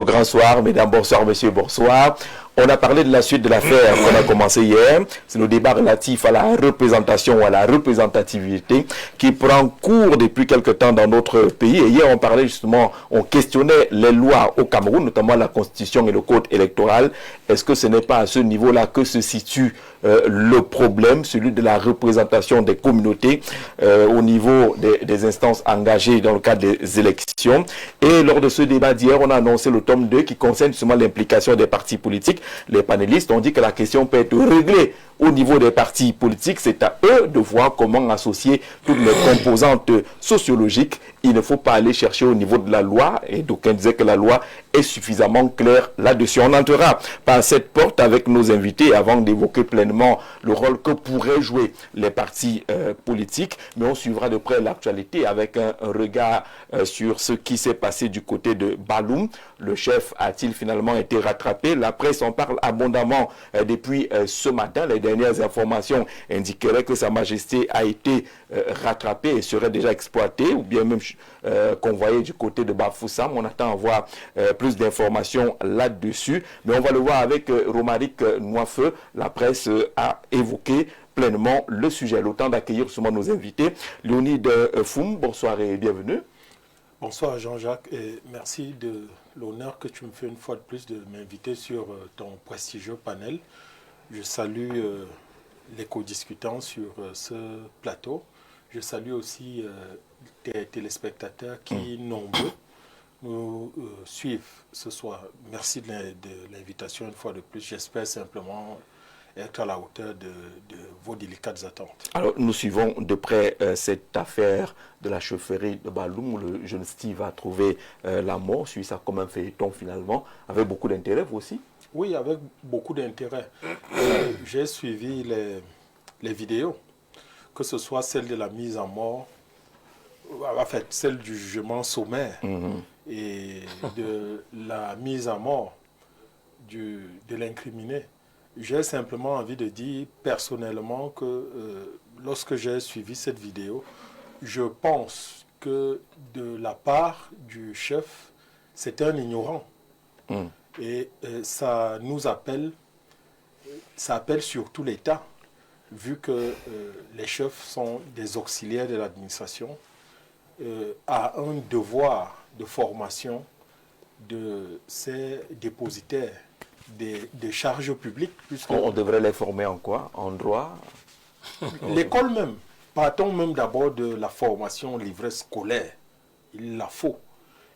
Grand soir, mesdames, bonsoir, messieurs, bonsoir. On a parlé de la suite de l'affaire qu'on a commencé hier. C'est le débat relatif à la représentation ou à la représentativité qui prend cours depuis quelque temps dans notre pays. Et hier, on parlait justement, on questionnait les lois au Cameroun, notamment la constitution et le code électoral. Est-ce que ce n'est pas à ce niveau-là que se situe le problème, celui de la représentation des communautés au niveau des instances engagées dans le cadre des élections? Et lors de ce débat d'hier, on a annoncé le tome 2 qui concerne justement l'implication des partis politiques. Les panélistes ont dit que la question peut être réglée au niveau des partis politiques. C'est à eux de voir comment associer toutes les composantes sociologiques. Il ne faut pas aller chercher au niveau de la loi. Et d'aucuns disaient que la loi est suffisamment claire là-dessus. On entrera par cette porte avec nos invités avant d'évoquer pleinement le rôle que pourraient jouer les partis politiques. Mais on suivra de près l'actualité avec un regard sur ce qui s'est passé du côté de Balloum. Le chef a-t-il finalement été rattrapé? La presse en parle abondamment depuis ce matin. Les dernières informations indiqueraient que Sa Majesté a été rattrapé et serait déjà exploité ou bien même convoyé du côté de Bafoussam. On attend à voir plus d'informations là-dessus. Mais on va le voir avec Romaric Noifeu. La presse a évoqué pleinement le sujet. Le temps d'accueillir justement nos invités. Léonide Foum, bonsoir et bienvenue. Bonsoir Jean-Jacques et merci de l'honneur que tu me fais une fois de plus de m'inviter sur ton prestigieux panel. Je salue les co-discutants sur ce plateau. Je salue aussi tes téléspectateurs qui, nombreux, nous suivent ce soir. Merci de l'invitation une fois de plus. J'espère simplement être à la hauteur de vos délicates attentes. Alors, nous suivons de près cette affaire de la chefferie de Balloum où le jeune Steve a trouvé la mort. Suit ça comme un feuilleton finalement, avec beaucoup d'intérêt, vous aussi? Oui, avec beaucoup d'intérêt. J'ai suivi les vidéos, que ce soit celle de la mise en mort, en fait, celle du jugement sommaire et de la mise en mort de l'incriminé. J'ai simplement envie de dire personnellement que lorsque j'ai suivi cette vidéo, je pense que de la part du chef, c'est un ignorant. Et ça nous appelle, ça appelle surtout l'État, vu que les chefs sont des auxiliaires de l'administration, à un devoir de formation de ces dépositaires des charges publiques. On devrait les former en quoi? En droit? L'école même. Partons même d'abord de la formation livrée scolaire. Il la faut.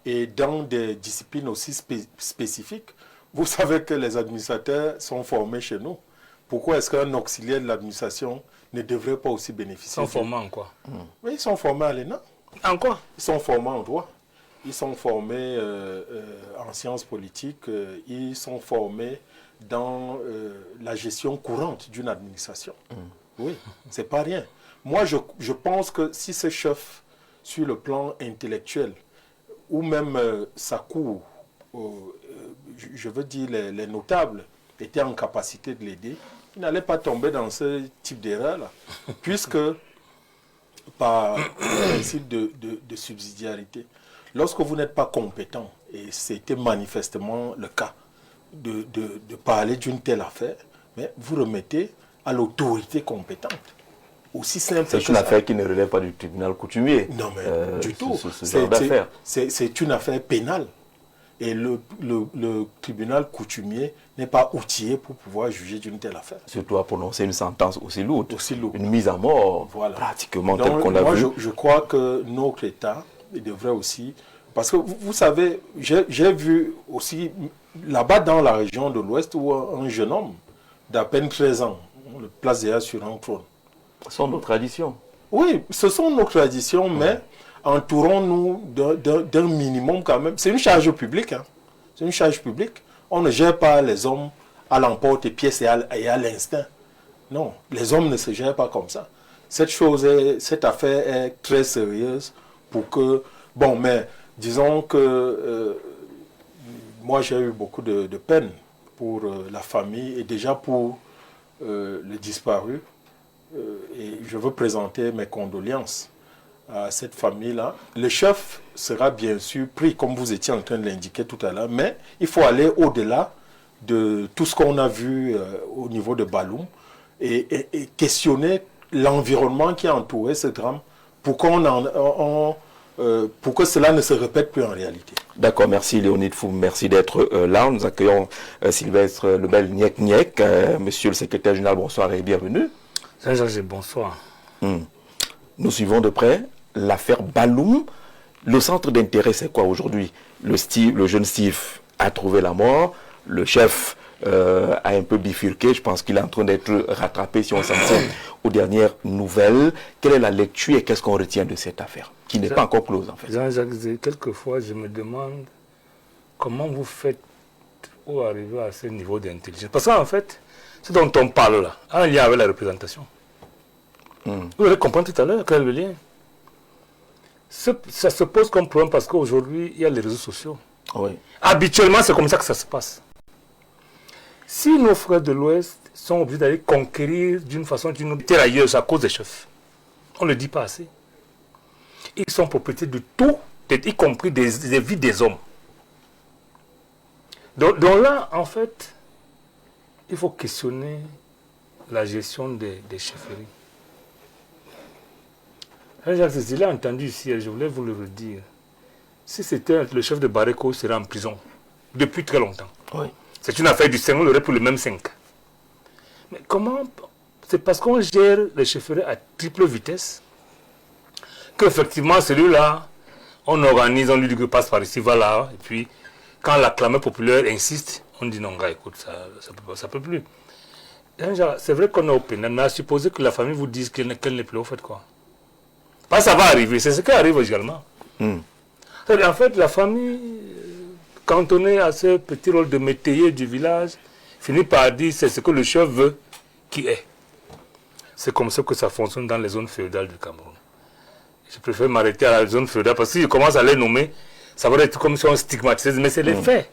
Et dans des disciplines aussi spécifiques, vous savez que les administrateurs sont formés chez nous. Pourquoi est-ce qu'un auxiliaire de l'administration ne devrait pas aussi bénéficier? Ils sont formés en quoi? Oui, ils sont formés à l'ENA. En quoi? Ils sont formés en droit. Ils sont formés en sciences politiques, ils sont formés dans la gestion courante d'une administration. Oui, c'est pas rien. Moi, je pense que si ce chef, sur le plan intellectuel, ou même sa cour, je veux dire les notables, étaient en capacité de l'aider, il n'allait pas tomber dans ce type d'erreur-là, puisque par principe de subsidiarité, lorsque vous n'êtes pas compétent, et c'était manifestement le cas, de parler d'une telle affaire, mais vous remettez à l'autorité compétente. Aussi simple que ça. C'est une affaire qui ne relève pas du tribunal coutumier. Non, mais du tout. C'est une affaire pénale. Et le tribunal coutumier n'est pas outillé pour pouvoir juger d'une telle affaire. Surtout à prononcer une sentence aussi lourde. Aussi lourde. Une mise à mort, voilà. Pratiquement donc, telle qu'on l'a vu. Je crois que notre État devrait aussi... Parce que vous savez, j'ai vu aussi là-bas dans la région de l'Ouest où un jeune homme d'à peine 13 ans, le placé sur un trône. Ce sont nos traditions. Oui, ce sont nos traditions, mais entourons-nous d'un minimum quand même. C'est une charge publique. Hein. C'est une charge publique. On ne gère pas les hommes à l'emporte-pièce et à l'instinct. Non, les hommes ne se gèrent pas comme ça. Cette affaire est très sérieuse pour que... Bon, mais disons que moi j'ai eu beaucoup de peine pour la famille et déjà pour le disparu. Et je veux présenter mes condoléances à cette famille-là. Le chef sera bien sûr pris, comme vous étiez en train de l'indiquer tout à l'heure, mais il faut aller au-delà de tout ce qu'on a vu au niveau de Baloum et questionner l'environnement qui a entouré ce drame pour pour que cela ne se répète plus en réalité. D'accord, merci Léonide Fou, merci d'être là. Nous accueillons Sylvestre Lebel Niek, monsieur le secrétaire général, bonsoir et bienvenue. Jean-Jacques, bonsoir. Nous suivons de près l'affaire Baloum. Le centre d'intérêt, c'est quoi aujourd'hui? Le jeune Steve a trouvé la mort, le chef a un peu bifurqué, je pense qu'il est en train d'être rattrapé si on s'en tient aux dernières nouvelles. Quelle est la lecture et qu'est-ce qu'on retient de cette affaire, qui n'est pas encore close en fait? Jean-Jacques, quelquefois je me demande comment vous faites pour arriver à ce niveau d'intelligence. Parce qu'en fait, ce dont on parle là, a un lien avec la représentation. Vous allez comprendre tout à l'heure quel est le lien. Ça se pose comme problème parce qu'aujourd'hui, il y a les réseaux sociaux. Oui. Habituellement, c'est comme ça que ça se passe. Si nos frères de l'Ouest sont obligés d'aller conquérir d'une façon ou d'une autre tirailleuse à cause des chefs, on ne le dit pas assez. Ils sont propriétaires de tout, y compris des vies des hommes. Donc là, en fait, il faut questionner la gestion des chefferies. Je l'ai entendu ici et je voulais vous le redire. Si c'était le chef de Bareko, il serait en prison depuis très longtemps. Oui. C'est une affaire du 5, on l'aurait pour le même 5. Mais comment? C'est parce qu'on gère les chefferies à triple vitesse qu'effectivement, celui-là, on organise, on lui dit que passe par ici, va là. Et puis, quand la clameur populaire insiste, on dit non, gars, écoute, ça peut plus. C'est vrai qu'on est au pénal, mais à supposer que la famille vous dise qu'elle n'est plus, vous faites quoi? Pas ça va arriver, c'est ce qui arrive également. En fait, la famille, cantonnée à ce petit rôle de métayer du village, finit par dire c'est ce que le chef veut qui est. C'est comme ça que ça fonctionne dans les zones féodales du Cameroun. Je préfère m'arrêter à la zone féodale parce que si je commence à les nommer, ça va être comme si on stigmatisait, mais c'est les faits.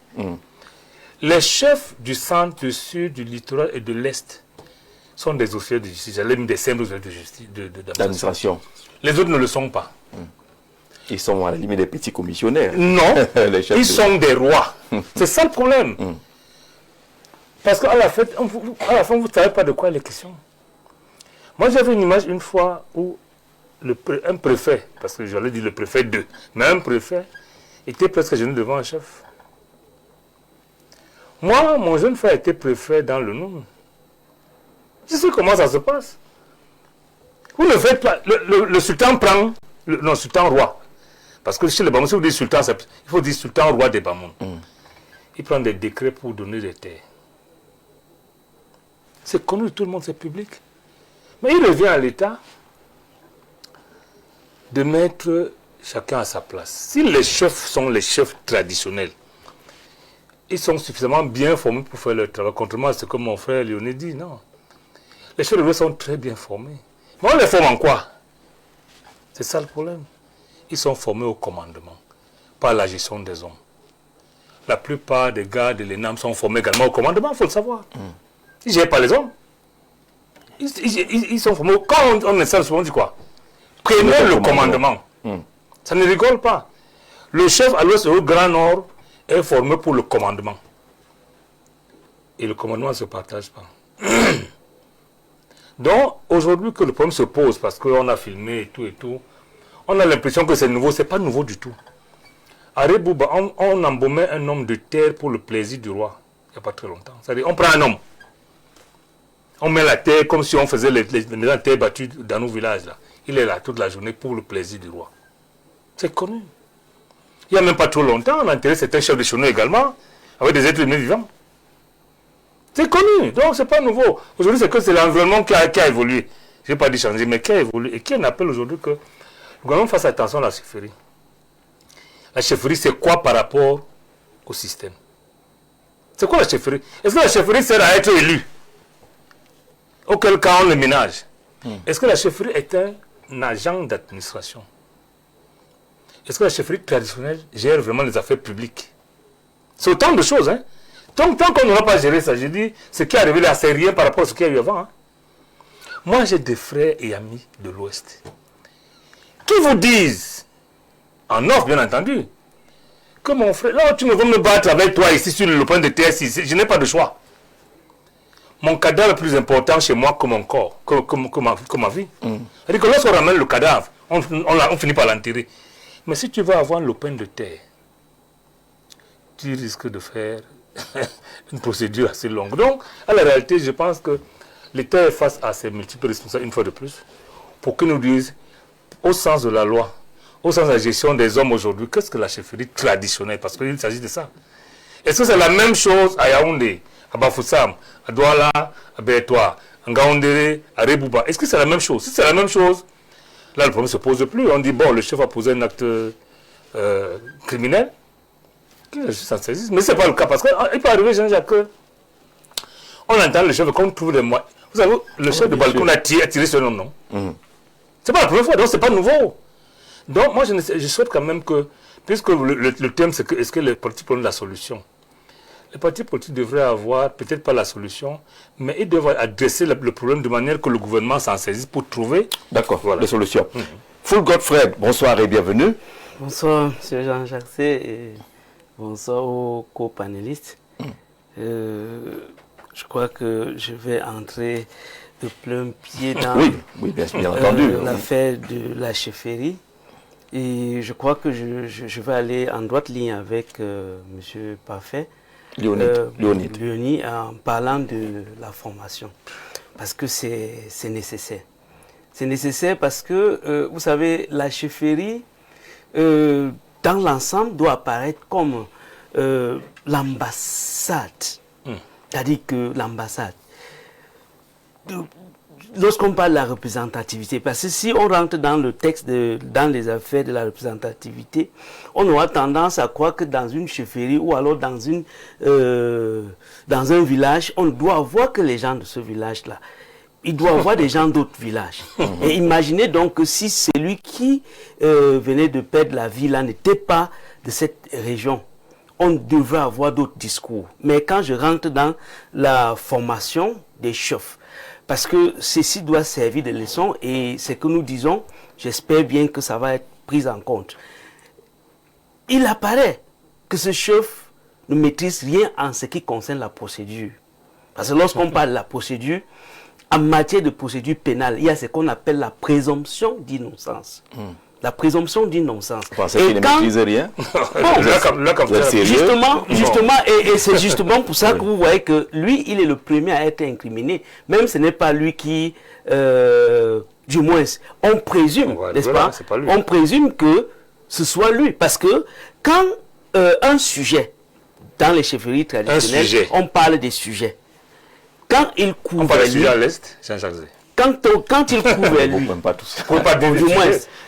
Les chefs du centre, du sud, du littoral et de l'est sont des officiers de justice, j'allais dire des simples officiers de justice, d'administration. Les autres ne le sont pas. Ils sont à la limite des petits commissionnaires. Non, ils sont des rois. C'est ça le problème. Parce qu'à la fin, vous ne savez pas de quoi il est question. Moi, j'avais une image une fois où un préfet, parce que j'allais dire le préfet 2, mais un préfet était presque gêné devant un chef. Moi, mon jeune frère était préfet dans le Noun. Je sais comment ça se passe. Vous ne faites pas. Le sultan prend. Non, sultan roi. Parce que chez les Bamoun, si vous dites sultan, il faut dire sultan roi des Bamoun. Il prend des décrets pour donner des terres. C'est connu, tout le monde, c'est public. Mais il revient à l'État de mettre chacun à sa place. Si les chefs sont les chefs traditionnels, ils sont suffisamment bien formés pour faire leur travail. Contrairement à ce que mon frère Léoné dit, non. Les chefs de l'Ouest sont très bien formés. Mais on les forme en quoi? C'est ça le problème. Ils sont formés au commandement, pas à la gestion des hommes. La plupart des gars de l'ENAM sont formés également au commandement, il faut le savoir. Ils ne gèrent pas les hommes. Ils sont formés. Quand on installe, on dit quoi? Prenez le commandement. Ça ne rigole pas. Le chef à l'Ouest et au Grand Nord est formé pour le commandement. Et le commandement ne se partage pas. Donc, aujourd'hui que le problème se pose, parce qu'on a filmé et tout, on a l'impression que c'est nouveau. Ce n'est pas nouveau du tout. À Rebouba, on embaumait un homme de terre pour le plaisir du roi, il n'y a pas très longtemps. C'est-à-dire, on prend un homme, on met la terre comme si on faisait les maisons de terre battues dans nos villages. Là. Il est là toute la journée pour le plaisir du roi. C'est connu. Il n'y a même pas trop longtemps, on a enterré certains chefs de chenaux également, avec des êtres humains vivants. C'est connu, donc ce n'est pas nouveau. Aujourd'hui, c'est que c'est l'environnement qui a évolué. Je n'ai pas dit changer, mais qui a évolué. Et qui en appelle aujourd'hui que le gouvernement fasse attention à la chefferie. La chefferie, c'est quoi par rapport au système? C'est quoi la chefferie? Est-ce que la chefferie sert à être élu? Auquel cas on le ménage. Est-ce que la chefferie est un agent d'administration? Est-ce que la chefferie traditionnelle gère vraiment les affaires publiques? C'est autant de choses, hein? Tant qu'on n'aura pas géré ça, je dis, ce qui est arrivé là, c'est rien par rapport à ce qu'il y a eu avant. Hein? Moi, j'ai des frères et amis de l'Ouest qui vous disent, en off bien entendu, que mon frère, non, tu ne vas me battre avec toi ici sur le point de terre, je n'ai pas de choix. Mon cadavre est plus important chez moi que mon corps, que ma vie. C'est-à-dire que lorsqu'on ramène le cadavre, on finit par l'enterrer. Mais si tu veux avoir le pain de terre, tu risques de faire une procédure assez longue. Donc, à la réalité, je pense que l'État est face à ses multiples responsables, une fois de plus, pour qu'ils nous disent, au sens de la loi, au sens de la gestion des hommes aujourd'hui, qu'est-ce que la chefferie traditionnelle? Parce qu'il s'agit de ça. Est-ce que c'est la même chose à Yaoundé, à Bafoussam, à Douala, à Bétoua, à Ngaoundéré, à Rebouba? Est-ce que c'est la même chose? Si c'est la même chose, là le problème ne se pose plus. On dit, bon, le chef a posé un acte criminel, que la justice s'en saisisse. Mais ce n'est pas le cas, parce qu'il peut arriver, Jean-Jacques, on entend le chef qu'on trouve des moyens. Vous savez, le chef de Balcon a tiré ce nom, non? C'est pas la première fois, donc c'est pas nouveau. Donc moi, je souhaite quand même que, puisque le thème c'est que est-ce que les politiques prennent la solution? Les partis politiques devraient avoir, peut-être pas la solution, mais ils doivent adresser le problème de manière que le gouvernement s'en saisisse pour trouver... D'accord, les solutions. Full Godfred, bonsoir et bienvenue. Bonsoir, M. Jean-Jacques et bonsoir aux co-panélistes. Je crois que je vais entrer de plein pied dans oui, bien entendu. l'affaire de la chefferie. Et je crois que je vais aller en droite ligne avec M. Parfait. Léonie, en parlant de la formation. Parce que c'est nécessaire. C'est nécessaire parce que, vous savez, la chefferie, dans l'ensemble, doit apparaître comme l'ambassade. C'est-à-dire que l'ambassade, lorsqu'on parle de la représentativité, parce que si on rentre dans le texte, dans les affaires de la représentativité, on aura tendance à croire que dans une chefferie ou alors dans un village, on ne doit voir que les gens de ce village-là. Il doit avoir des gens d'autres villages. Et imaginez donc que si celui qui venait de perdre la vie là n'était pas de cette région, on devrait avoir d'autres discours. Mais quand je rentre dans la formation des chefs, parce que ceci doit servir de leçon et ce que nous disons, j'espère bien que ça va être pris en compte. Il apparaît que ce chef ne maîtrise rien en ce qui concerne la procédure. Parce que lorsqu'on parle de la procédure, en matière de procédure pénale, il y a ce qu'on appelle la présomption d'innocence. La présomption d'innocence. Vous pensez qu'il ne maîtrise rien? Justement, et c'est justement pour ça que vous voyez que lui, il est le premier à être incriminé. Même ce n'est pas lui qui, du moins, on présume, n'est-ce pas? On présume que ce soit lui. Parce que quand un sujet, dans les chefferies traditionnelles, on parle des sujets. Quand il couvre... On parle des sujets à l'Est, Jean-Jacques Zé. Quand il couvre lui, du moins,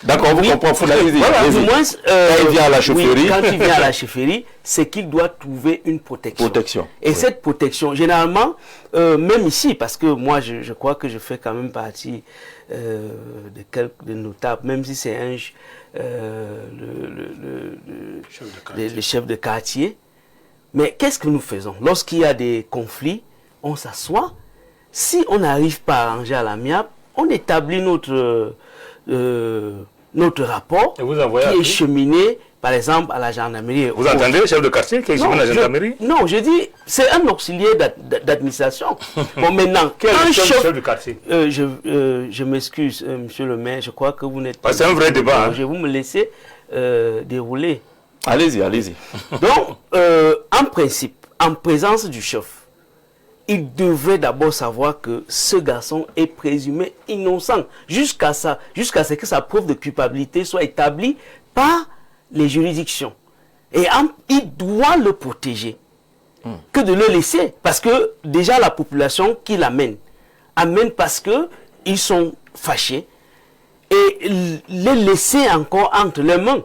d'accord, vous comprenez, faut l'analyser. Du moins, quand il vient à la chefferie, quand il vient à la chefferie, c'est qu'il doit trouver une protection. Et cette protection, généralement, même ici, parce que moi, je crois que je fais quand même partie de quelques notables, même si c'est le chef de quartier. Mais qu'est-ce que nous faisons? Lorsqu'il y a des conflits, on s'assoit. Si on n'arrive pas à arranger à l'amiable, on établit notre rapport qui est cheminé, par exemple, à la gendarmerie. Vous entendez le chef de quartier qui est cheminé à la gendarmerie? Non, je dis, c'est un auxiliaire d'administration. Bon, maintenant, quel est le chef de quartier? Je m'excuse, monsieur le maire, je crois que vous n'êtes pas... C'est un vrai débat. Je vais vous me laisser dérouler. Allez-y. Donc, en principe, en présence du chef, il devrait d'abord savoir que ce garçon est présumé innocent jusqu'à ce que sa preuve de culpabilité soit établie par les juridictions. Et il doit le protéger que de le laisser. Parce que déjà la population qui l'amène parce qu'ils sont fâchés et les laisser encore entre les mains.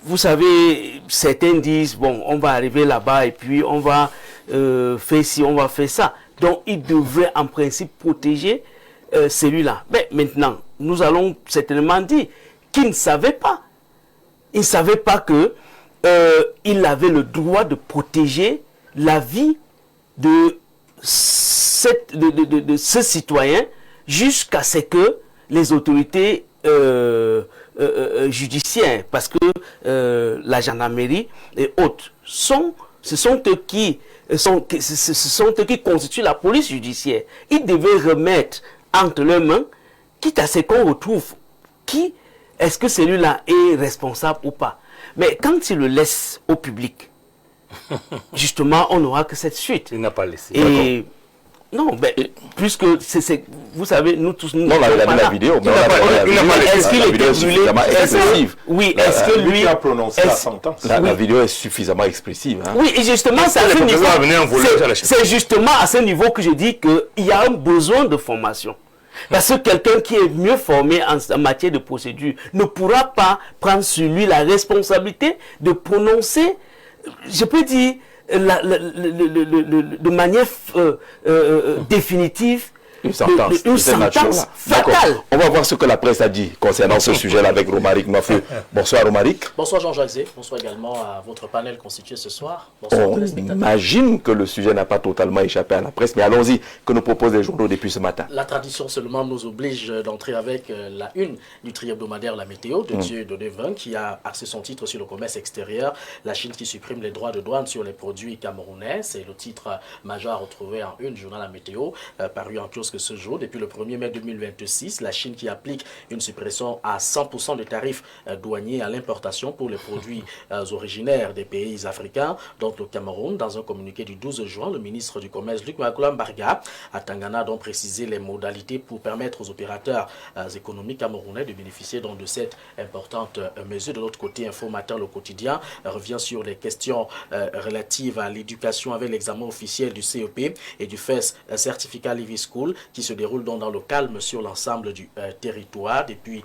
Vous savez, certains disent, bon, on va arriver là-bas et puis on va faire ci, on va faire ça. Donc, il devrait en principe protéger celui-là. Mais maintenant, nous allons certainement dire qu'il ne savait pas. Il ne savait pas qu'il avait le droit de protéger la vie de ce citoyen jusqu'à ce que les autorités judiciaires, parce que la gendarmerie et autres ce sont eux qui constituent la police judiciaire. Ils devaient remettre entre leurs mains, quitte à ce qu'on retrouve qui est-ce que celui-là est responsable ou pas. Mais quand il le laisse au public, justement, on n'aura que cette suite. Il n'a pas laissé. Et non, mais puisque vous savez, nous tous... Non, on a regardé la vidéo, mais est-ce qu'il était suffisamment expressive. Oui, est-ce que lui a prononcé la sentence? La vidéo est suffisamment expressive. Hein. Oui, et justement, c'est justement à ce niveau que je dis qu'il y a un besoin de formation. Parce que quelqu'un qui est mieux formé en matière de procédure ne pourra pas prendre sur lui la responsabilité de prononcer, je peux dire, de manière définitive, une sentence fatale. On va voir ce que la presse a dit concernant ce sujet-là avec Romaric Mafou. Bonsoir Romaric. Bonsoir Jean-Jacques Zé. Bonsoir également à votre panel constitué ce soir. Bonsoir on imagine que le sujet n'a pas totalement échappé à la presse, mais allons-y, que nous proposent les journaux depuis ce matin. La tradition seulement nous oblige d'entrer avec la une du tri-hebdomadaire La Météo de Dieudonné Vin, qui a axé son titre sur le commerce extérieur. La Chine qui supprime les droits de douane sur les produits camerounais. C'est le titre majeur retrouvé en une, journal La Météo, paru en kiosque ce jour. Depuis le 1er mai 2026, la Chine qui applique une suppression à 100% des tarifs douaniers à l'importation pour les produits originaires des pays africains, dont le Cameroun. Dans un communiqué du 12 juin, le ministre du Commerce, Luc Makulambarga, à Tangana, a donc précisé les modalités pour permettre aux opérateurs économiques camerounais de bénéficier donc de cette importante mesure. De l'autre côté, Info Matin, le quotidien, revient sur les questions relatives à l'éducation avec l'examen officiel du CEP et du FES Certificat Living School, qui se déroule donc dans le calme sur l'ensemble du territoire depuis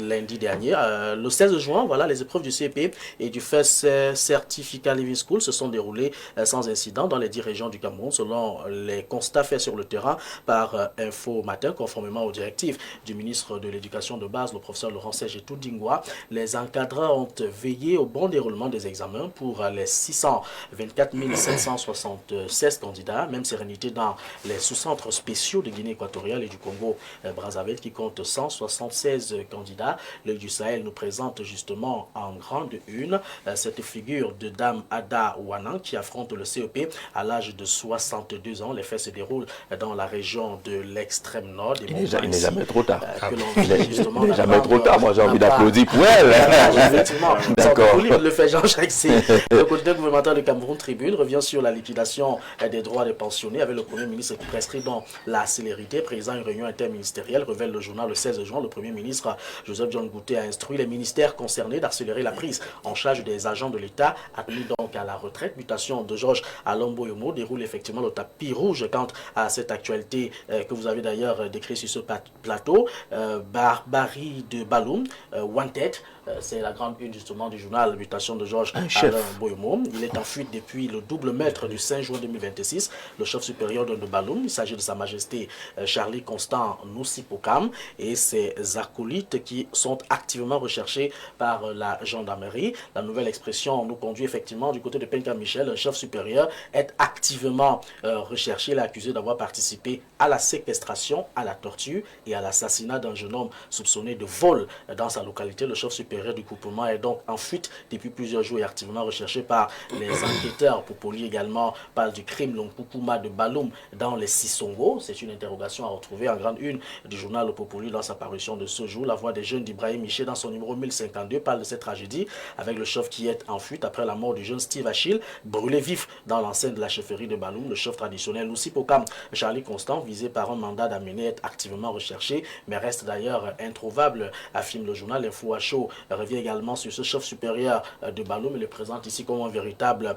lundi dernier. Le 16 juin, voilà, les épreuves du CEP et du FES Certificat Living School se sont déroulées sans incident dans les 10 régions du Cameroun, selon les constats faits sur le terrain par Info Matin, conformément aux directives du ministre de l'Éducation de base, le professeur Laurent Sergetou Dingwa. Les encadreurs ont veillé au bon déroulement des examens pour les 624 776 candidats. Même sérénité dans les sous-centres spéciaux de Guinée équatoriale et du Congo Brazzaville qui comptent 176 candidats. L'œil du Sahel nous présente justement en grande une cette figure de Dame Ada Wanan qui affronte le CEP à l'âge de 62 ans. Les faits se déroulent dans la région de l'extrême nord. Il n'est jamais trop tard. Il n'est jamais trop tard. Moi j'ai envie d'applaudir pour elle. Effectivement. D'accord. Le fait Jean-Jacques C. Le quotidien gouvernemental de Cameroun Tribune revient sur la liquidation des droits des pensionnés avec le Premier ministre qui prescrit dans la célérité. Président une réunion interministérielle, révèle le journal le 16 juin. Le Premier ministre Joseph John Gouté a instruit les ministères concernés d'accélérer la prise en charge des agents de l'État admis donc à la retraite. Mutation de Georges Alombo Yomo déroule effectivement le tapis rouge quant à cette actualité que vous avez d'ailleurs décrit sur ce plateau. Barbarie de Baloum, Wanted. C'est la grande une justement du journal Mutation de Georges Alain Boyomo. Il est en fuite depuis le double maître du 5 juin 2026, le chef supérieur de Baloum. Il s'agit de Sa Majesté Charlie Constant Noussipokam et ses acolytes qui sont activement recherchés par la gendarmerie. La nouvelle expression nous conduit effectivement du côté de Penka Michel. Un chef supérieur est activement recherché. Il est accusé d'avoir participé à la séquestration, à la torture et à l'assassinat d'un jeune homme soupçonné de vol dans sa localité. Le chef supérieur du groupement est donc en fuite depuis plusieurs jours et activement recherché par les enquêteurs. Popoli également parle du crime Lonkoukouma de Baloum dans les Sissongo. C'est une interrogation à retrouver en grande une du journal Le Popoli dans sa parution de ce jour. La voix des jeunes d'Ibrahim Miché dans son numéro 1052 parle de cette tragédie avec le chef qui est en fuite après la mort du jeune Steve Achille, brûlé vif dans l'enceinte de la chefferie de Baloum. Le chef traditionnel Noussipokam Charlie Constant, visé par un mandat d'amener, est activement recherché mais reste d'ailleurs introuvable, affirme le journal. Info à chaud revient également sur ce chef supérieur de Baloum et le présente ici comme un véritable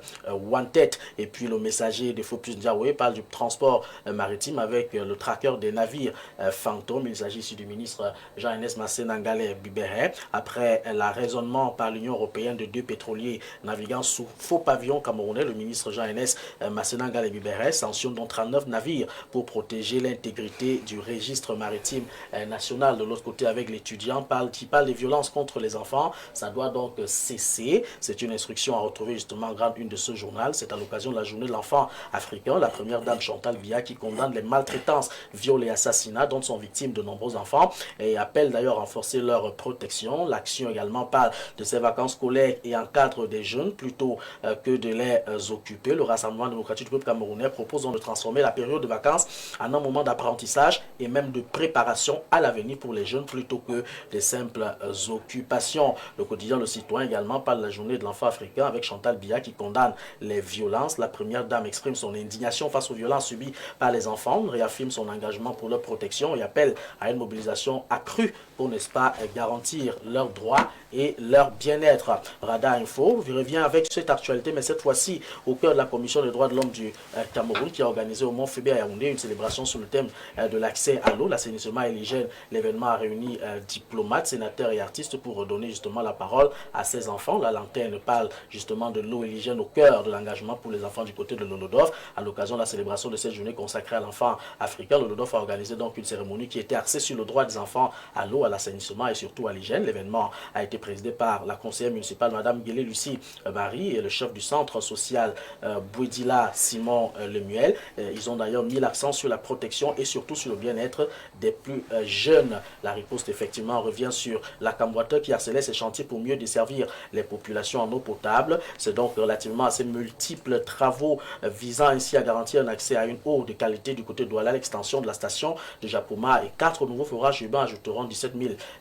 one-tête. Et puis le messager de Fopus Ndiaoué parle du transport maritime avec le tracker des navires fantômes. Il s'agit ici du ministre Jean-Ernest Massénangale Bibéré. Après l'arraisonnement par l'Union européenne de 2 pétroliers naviguant sous faux pavillon camerounais, le ministre Jean-Ernest Massénangale Bibéré sanctionne donc 39 navires pour protéger l'intégrité du registre maritime national. De l'autre côté, avec l'étudiant qui parle des violences contre les les enfants. Ça doit donc cesser. C'est une instruction à retrouver justement en grande une de ce journal. C'est à l'occasion de la journée de l'enfant africain. La première dame Chantal Biya qui condamne les maltraitances, viols et assassinats dont sont victimes de nombreux enfants et appelle d'ailleurs à renforcer leur protection. L'action également parle de ces vacances scolaires et encadre des jeunes plutôt que de les occuper. Le Rassemblement démocratique du peuple camerounais propose donc de transformer la période de vacances en un moment d'apprentissage et même de préparation à l'avenir pour les jeunes plutôt que des simples occupations. Le quotidien Le Citoyen également parle de la journée de l'enfant africain avec Chantal Biya qui condamne les violences. La première dame exprime son indignation face aux violences subies par les enfants, réaffirme son engagement pour leur protection et appelle à une mobilisation accrue pour, n'est-ce pas, garantir leurs droits et leur bien-être. Radar Info revient avec cette actualité, mais cette fois-ci au cœur de la Commission des droits de l'homme du Cameroun qui a organisé au Mont Fébé à Yaoundé une célébration sur le thème de l'accès à l'eau, l'assainissement et l'hygiène. L'événement a réuni diplomates, sénateurs et artistes pour redonner justement la parole à ces enfants. La lanterne parle justement de l'eau et l'hygiène au cœur de l'engagement pour les enfants du côté de l'Holodof. À l'occasion de la célébration de cette journée consacrée à l'enfant africain, l'Holodof a organisé donc une cérémonie qui était axée sur le droit des enfants à l'eau, à l'assainissement et surtout à l'hygiène. L'événement a été présidé par la conseillère municipale Madame Guélé Lucie Marie et le chef du centre social Bouedila Simon Lemuel. Ils ont d'ailleurs mis l'accent sur la protection et surtout sur le bien-être des plus jeunes. La riposte effectivement revient sur la Camboite qui harcelait ses chantiers pour mieux desservir les populations en eau potable. C'est donc relativement à ces multiples travaux visant ainsi à garantir un accès à une eau de qualité du côté de Douala, l'extension de la station de Japoma et 4 nouveaux forages urbains ajouteront 17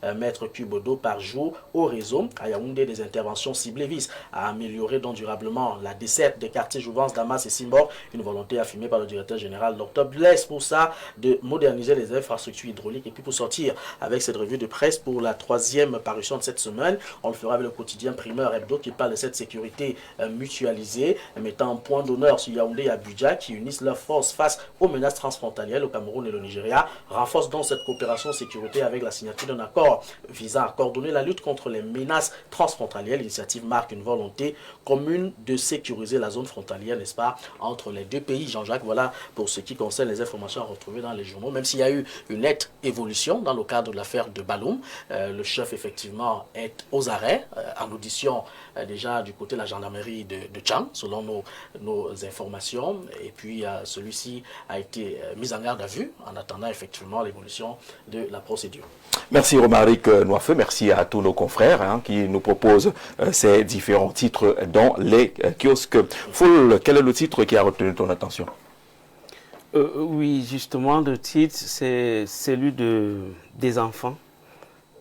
000 mètres cubes d'eau par jour au réseau. À Yaoundé, des interventions ciblées visent à améliorer donc durablement la desserte des quartiers Jouvence, Damas et Simbor. Une volonté affirmée par le directeur général Dr Blaise pour ça de moderniser les infrastructures hydrauliques. Et puis pour sortir avec cette revue de presse pour la 3e parution de cette semaine, on le fera avec le quotidien Primeur Hebdo qui parle de cette sécurité mutualisée, mettant un point d'honneur sur Yaoundé et Abuja qui unissent leurs forces face aux menaces transfrontalières. Le Cameroun et le Nigeria renforcent donc cette coopération sécurité avec la signature d'un accord visant à coordonner la lutte contre les menaces transfrontalières. L'initiative marque une volonté commune de sécuriser la zone frontalière, n'est-ce pas, entre les deux pays. Jean-Jacques, voilà pour ce qui concerne les informations à retrouver dans les journaux, même s'il y a eu une nette évolution dans le cadre de l'affaire de Baloum. Le chef, effectivement, est aux arrêts, en audition déjà du côté de la gendarmerie de Tchang, selon nos informations. Et puis, celui-ci a été mis en garde à vue en attendant, effectivement, l'évolution de la procédure. Merci Romaric Noifeu, merci à tous nos confrères qui nous proposent ces différents titres dans les kiosques. Foul, quel est le titre qui a retenu ton attention? Oui, justement, le titre, c'est celui des enfants.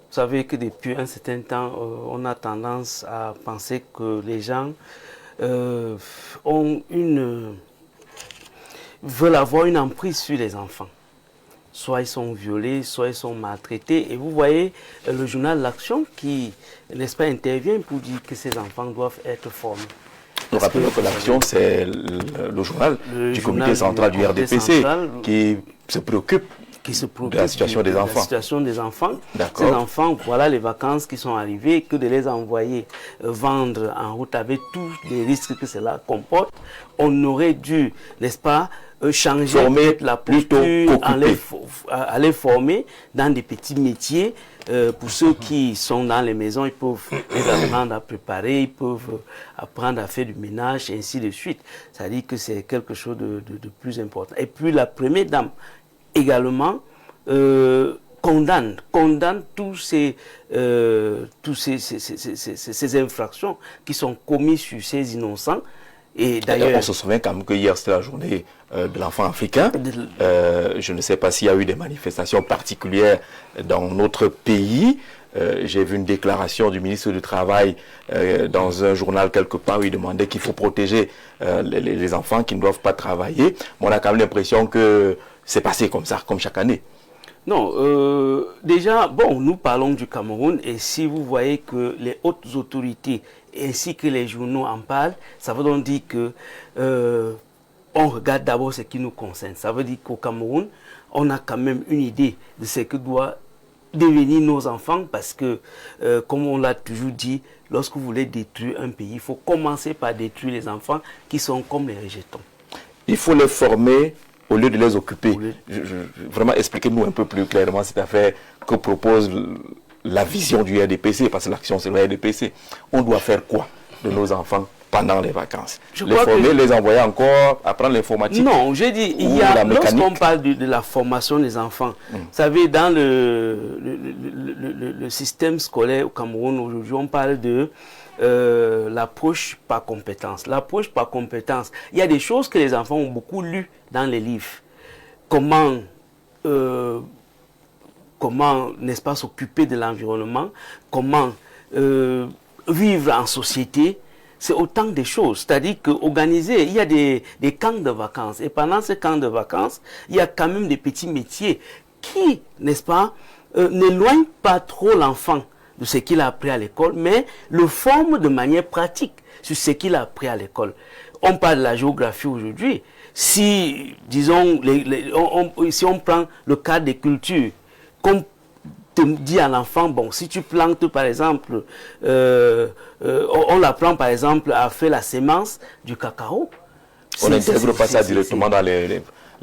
Vous savez que depuis un certain temps, on a tendance à penser que les gens veulent avoir une emprise sur les enfants. Soit ils sont violés, soit ils sont maltraités. Et vous voyez le journal L'Action qui, n'est-ce pas, intervient pour dire que ces enfants doivent être formés. Nous rappelons que L'Action, c'est le journal du comité central du RDPC qui se préoccupe de la situation des enfants. La situation des enfants. D'accord. Ces enfants, voilà les vacances qui sont arrivées, que de les envoyer vendre en route avec tous les risques que cela comporte. On aurait dû, n'est-ce pas, changer la posture, à les former dans des petits métiers. Pour ceux qui sont dans les maisons, ils peuvent les apprendre à préparer, ils peuvent apprendre à faire du ménage, et ainsi de suite. Ça dit que c'est quelque chose de plus important. Et puis la première dame également condamne tous ces infractions qui sont commises sur ces innocents. Et d'ailleurs, on se souvient quand même que hier c'était la journée de l'enfant africain. Je ne sais pas s'il y a eu des manifestations particulières dans notre pays. J'ai vu une déclaration du ministre du Travail dans un journal quelque part où il demandait qu'il faut protéger les enfants qui ne doivent pas travailler. Mais on a quand même l'impression que c'est passé comme ça, comme chaque année. Non, déjà, bon, nous parlons du Cameroun et si vous voyez que les hautes autorités ainsi que les journaux en parlent, ça veut donc dire que on regarde d'abord ce qui nous concerne. Ça veut dire qu'au Cameroun, on a quand même une idée de ce que doit devenir nos enfants parce que, comme on l'a toujours dit, lorsque vous voulez détruire un pays, il faut commencer par détruire les enfants qui sont comme les rejetons. Il faut les former au lieu de les occuper. Vraiment, expliquez-nous un peu plus clairement cette affaire que propose la vision du RDPC, parce que l'action c'est le RDPC, on doit faire quoi de nos enfants pendant les vacances? Les former, les envoyer encore, apprendre l'informatique? Non, j'ai dit, lorsqu'on parle de la formation des enfants, vous savez, dans le système scolaire au Cameroun, aujourd'hui, on parle de l'approche par compétence. L'approche par compétence, il y a des choses que les enfants ont beaucoup lues dans les livres. Comment, n'est-ce pas, s'occuper de l'environnement, comment vivre en société. C'est autant de choses. C'est-à-dire qu'organiser, il y a des camps de vacances. Et pendant ces camps de vacances, il y a quand même des petits métiers qui, n'est-ce pas, n'éloignent pas trop l'enfant de ce qu'il a appris à l'école, mais le forment de manière pratique sur ce qu'il a appris à l'école. On parle de la géographie aujourd'hui. Si, disons, si on prend le cas des cultures, comme te dit à l'enfant, bon, si tu plantes par exemple, on l'apprend par exemple à faire la sémence du cacao. On n'intègre pas ça directement dans les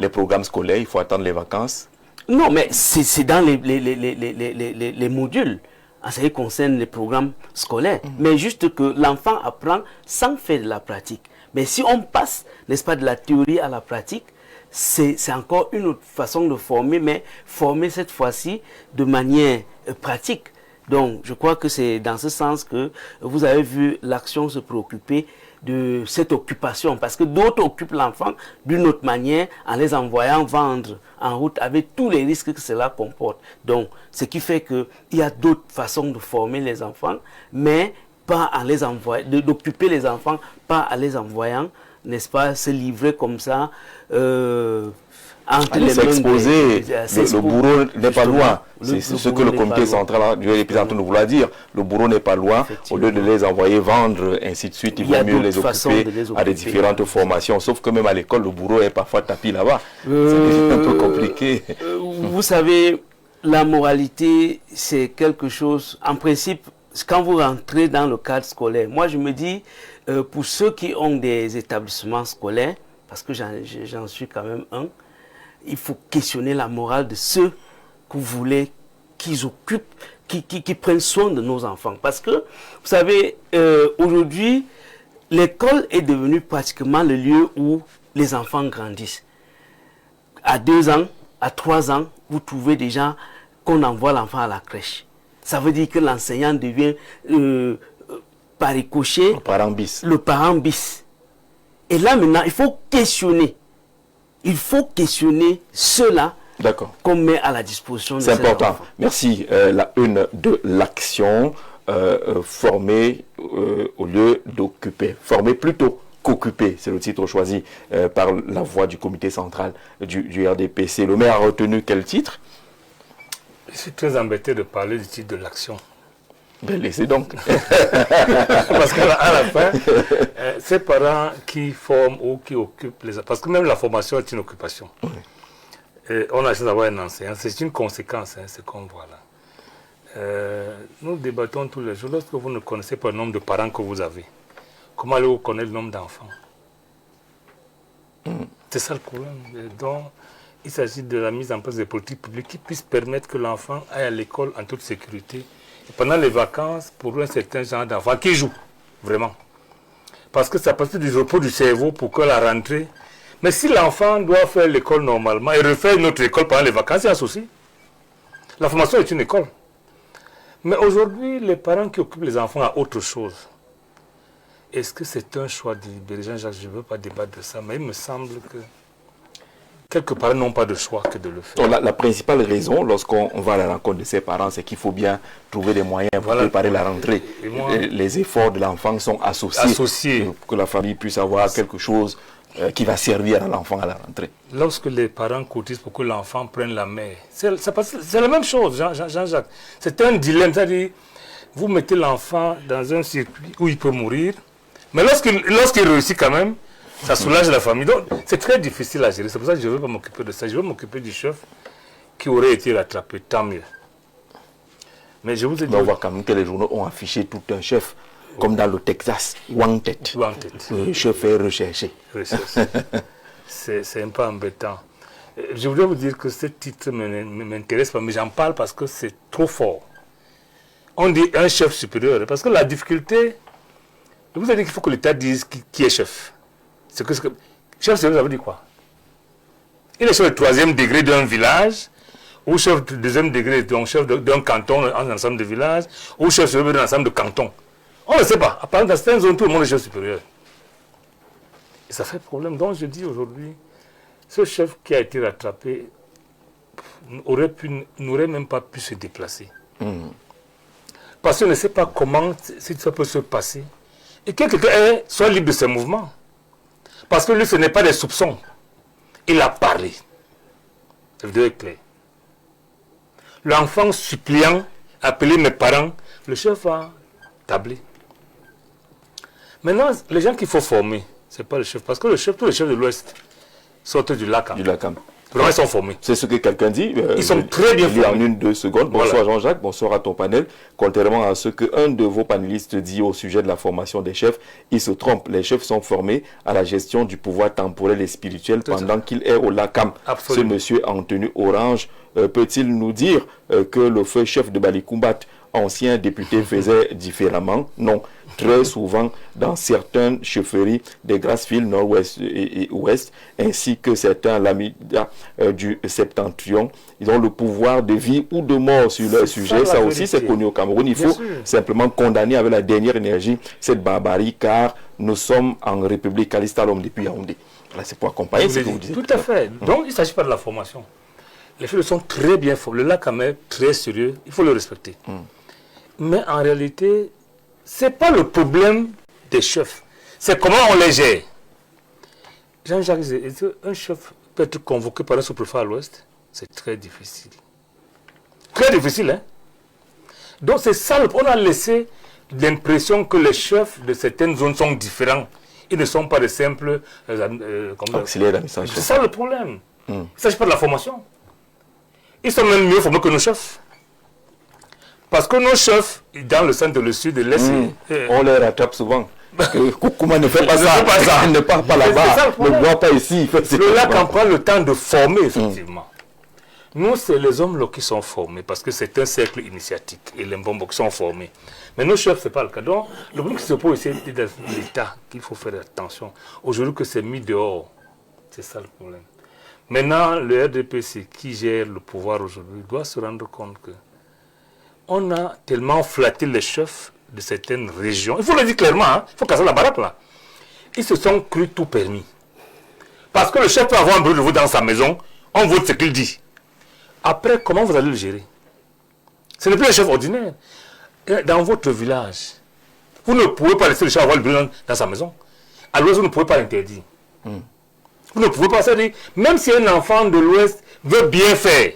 programmes scolaires, il faut attendre les vacances. Non, mais c'est dans les modules, en ce qui concerne les programmes scolaires. Mais juste que l'enfant apprend sans faire de la pratique. Mais si on passe, n'est-ce pas, de la théorie à la pratique, c'est encore une autre façon de former, mais former cette fois-ci de manière pratique. Donc, je crois que c'est dans ce sens que vous avez vu l'action se préoccuper de cette occupation. Parce que d'autres occupent l'enfant d'une autre manière en les envoyant vendre en route avec tous les risques que cela comporte. Donc, ce qui fait qu'il y a d'autres façons de former les enfants, mais pas en les envoyant, d'occuper les enfants, pas en les envoyant, n'est-ce pas, se livrer comme ça, entre les mains s'exposer. Le bourreau n'est pas loin. C'est ce que le comité central du représentant nous voulait dire. Le bourreau n'est pas loin. Au lieu de les envoyer vendre, ainsi de suite, il vaut mieux les occuper à des différentes formations. Sauf que même à l'école, le bourreau est parfois tapis là-bas. C'est un peu compliqué. Vous savez, la moralité, c'est quelque chose, en principe, quand vous rentrez dans le cadre scolaire, moi je me dis, pour ceux qui ont des établissements scolaires, parce que j'en suis quand même un, il faut questionner la morale de ceux que vous voulez qu'ils occupent, qui prennent soin de nos enfants. Parce que, vous savez, aujourd'hui, l'école est devenue pratiquement le lieu où les enfants grandissent. À 2 ans, à 3 ans, vous trouvez déjà qu'on envoie l'enfant à la crèche. Ça veut dire que l'enseignant devient, par ricochet, le parent bis. Et là, maintenant, il faut questionner. Il faut questionner ceux-là qu'on met à la disposition de ces enfants. C'est important. Merci. La une de l'action, former au lieu d'occuper. Former plutôt qu'occuper. C'est le titre choisi par la voix du comité central du RDPC. Le maire a retenu quel titre? Je suis très embêté de parler du titre de l'action. Ben laissez donc. Parce qu'à la fin, ces parents qui forment ou qui occupent les... Parce que même la formation est une occupation. Oui. On a essayé d'avoir un enseignant. C'est une conséquence, ce qu'on voit là. Nous débattons tous les jours. Lorsque vous ne connaissez pas le nombre de parents que vous avez, comment allez-vous connaître le nombre d'enfants? C'est ça le problème. Donc, il s'agit de la mise en place des politiques publiques qui puissent permettre que l'enfant aille à l'école en toute sécurité. Et pendant les vacances, pour un certain genre d'enfants qui jouent, vraiment. Parce que ça passe du repos du cerveau pour que la rentrée... Mais si l'enfant doit faire l'école normalement et refaire une autre école pendant les vacances, il y a un souci. La formation est une école. Mais aujourd'hui, les parents qui occupent les enfants à autre chose. Est-ce que c'est un choix délibéré? Jean-Jacques, je ne veux pas débattre de ça, mais il me semble que quelques parents n'ont pas de choix que de le faire. La principale raison, lorsqu'on va à la rencontre de ses parents, c'est qu'il faut bien trouver des moyens pour préparer la rentrée. Les efforts de l'enfant sont associés pour que la famille puisse avoir quelque chose qui va servir à l'enfant à la rentrée. Lorsque les parents cotisent pour que l'enfant prenne la mer, c'est la même chose, Jean-Jacques. C'est un dilemme, c'est-à-dire, vous mettez l'enfant dans un circuit où il peut mourir, mais lorsqu'il réussit quand même, ça soulage la famille. Donc, c'est très difficile à gérer. C'est pour ça que je ne veux pas m'occuper de ça. Je veux m'occuper du chef qui aurait été rattrapé. Tant mieux. Mais je vous ai dit... On voit quand même que les journaux ont affiché tout un chef, comme dans le Texas, Wanted. Le chef est recherché. C'est un peu embêtant. Je voudrais vous dire que ce titre ne m'intéresse pas, mais j'en parle parce que c'est trop fort. on dit un chef supérieur. Parce que la difficulté, je vous ai dit qu'il faut que l'État dise qui est chef. Chef supérieur, ça veut dire quoi? Il est chef de 3e degré d'un village, ou chef de 2e degré, donc chef d'un canton, un ensemble de villages, ou chef supérieur d'un ensemble de cantons. On ne sait pas. Apparemment, dans certaines zones, tout le monde est chef supérieur. Et ça fait problème. Donc je dis aujourd'hui, ce chef qui a été rattrapé n'aurait même pas pu se déplacer. Parce qu'on ne sait pas comment ça peut se passer. Et que quelqu'un soit libre de ses mouvements. Parce que lui, ce n'est pas des soupçons. Il a parlé. La vidéo est claire. L'enfant suppliant, appelé mes parents, le chef a tablé. Maintenant, les gens qu'il faut former, ce n'est pas le chef. Parce que tous les chefs de l'Ouest sortent du lac. Du Lakam. Ils sont formés. C'est ce que quelqu'un dit. Ils sont très bien formés. En 1-2 secondes. Bonsoir Voilà. Jean-Jacques, bonsoir à ton panel. Contrairement à ce qu'un de vos panélistes dit au sujet de la formation des chefs, il se trompe. Les chefs sont formés à la gestion du pouvoir temporel et spirituel pendant qu'il est au Lakam. Absolument. Ce monsieur en tenue orange peut-il nous dire que le feu chef de Balikumbat, ancien député, faisait différemment? Non. Très souvent, dans certaines chefferies des Grassfields nord-ouest et ouest, ainsi que certains lamidas du septentrion, ils ont le pouvoir de vie ou de mort sur leur sujet. Ça aussi, c'est connu au Cameroun. Il faut simplement condamner avec la dernière énergie cette barbarie, car nous sommes en République Alistalom depuis Yaoundé. Là, c'est pour accompagner ce que vous dites. Tout à fait. Donc, il ne s'agit pas de la formation. Les filles sont très bien formées. Le Lakam est très sérieux. Il faut le respecter. Mais en réalité, ce n'est pas le problème des chefs. C'est comment on les gère. Jean-Jacques, un chef peut être convoqué par un sous-préfet à l'Ouest. C'est très difficile. Très difficile, hein? Donc c'est ça, on a laissé l'impression que les chefs de certaines zones sont différents. Ils ne sont pas de simples auxiliaires d'administration. C'est ça le problème. Il ne s'agit pas de la formation. Ils sont même mieux formés que nos chefs. Parce que nos chefs, dans le centre, le sud, l'est, on les rattrape souvent. Koukouma ne fait pas ça. Il ne part pas là-bas. Ne boit pas ici. Le lac en prend le temps de former, effectivement. Nous, c'est les hommes qui sont formés, parce que c'est un cercle initiatique, et les bombes qui sont formés. Mais nos chefs, ce n'est pas le cas. Donc, le problème qui se pose ici, c'est l'État qu'il faut faire attention. Aujourd'hui, que c'est mis dehors, c'est ça le problème. Maintenant, le RDPC, qui gère le pouvoir aujourd'hui, doit se rendre compte que on a tellement flatté les chefs de certaines régions. Il faut le dire clairement, hein, il faut casser la baraque là. Ils se sont cru tout permis. Parce que le chef peut avoir un bureau de vote dans sa maison, on vote ce qu'il dit. Après, comment vous allez le gérer? Ce n'est plus un chef ordinaire. Dans votre village, vous ne pouvez pas laisser le chef avoir le bureau dans sa maison. À l'ouest, vous ne pouvez pas l'interdire. Vous ne pouvez pas ça dire, même si un enfant de l'ouest veut bien faire,